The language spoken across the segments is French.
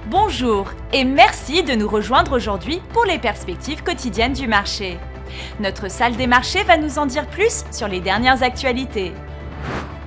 Bonjour et merci de nous rejoindre aujourd'hui pour les perspectives quotidiennes du marché. Notre salle des marchés va nous en dire plus sur les dernières actualités.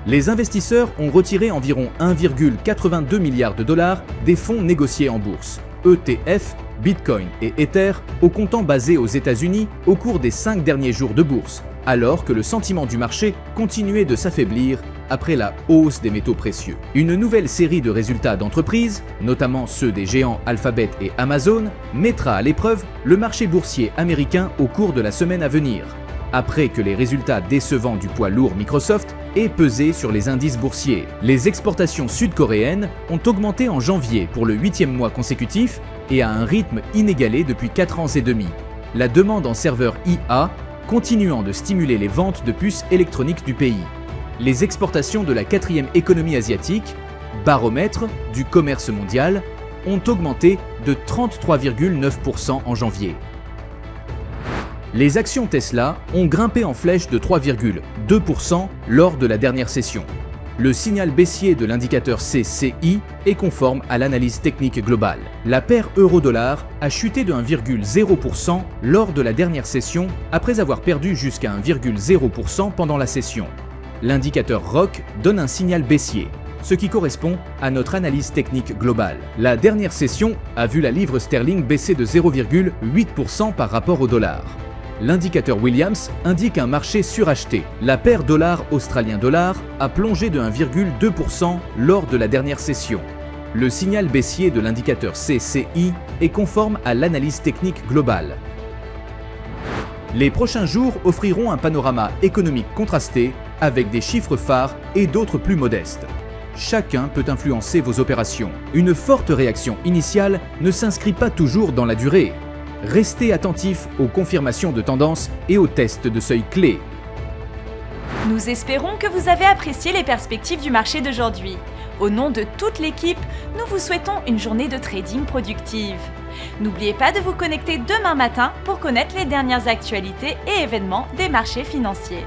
Les investisseurs ont retiré environ 1,82 milliard de dollars des fonds négociés en bourse, ETF, Bitcoin et Ether, au comptant basé aux États-Unis au cours des 5 derniers jours de bourse, alors que le sentiment du marché continuait de s'affaiblir après la hausse des métaux précieux. Une nouvelle série de résultats d'entreprises, notamment ceux des géants Alphabet et Amazon, mettra à l'épreuve le marché boursier américain au cours de la semaine à venir, après que les résultats décevants du poids lourd Microsoft aient pesé sur les indices boursiers. Les exportations sud-coréennes ont augmenté en janvier pour le 8e mois consécutif et à un rythme inégalé depuis 4 ans et demi. La demande en serveurs IA continuant de stimuler les ventes de puces électroniques du pays. Les exportations de la 4e économie asiatique, baromètre du commerce mondial, ont augmenté de 33,9% en janvier. Les actions Tesla ont grimpé en flèche de 3,2% lors de la dernière session. Le signal baissier de l'indicateur CCI est conforme à l'analyse technique globale. La paire euro-dollar a chuté de 1,0% lors de la dernière session après avoir perdu jusqu'à 1,0% pendant la session. L'indicateur ROC donne un signal baissier, ce qui correspond à notre analyse technique globale. La dernière session a vu la livre sterling baisser de 0,8% par rapport au dollar. L'indicateur Williams indique un marché suracheté. La paire dollar australien dollar a plongé de 1,2% lors de la dernière session. Le signal baissier de l'indicateur CCI est conforme à l'analyse technique globale. Les prochains jours offriront un panorama économique contrasté avec des chiffres phares et d'autres plus modestes. Chacun peut influencer vos opérations. Une forte réaction initiale ne s'inscrit pas toujours dans la durée. Restez attentifs aux confirmations de tendance et aux tests de seuil clés. Nous espérons que vous avez apprécié les perspectives du marché d'aujourd'hui. Au nom de toute l'équipe, nous vous souhaitons une journée de trading productive. N'oubliez pas de vous connecter demain matin pour connaître les dernières actualités et événements des marchés financiers.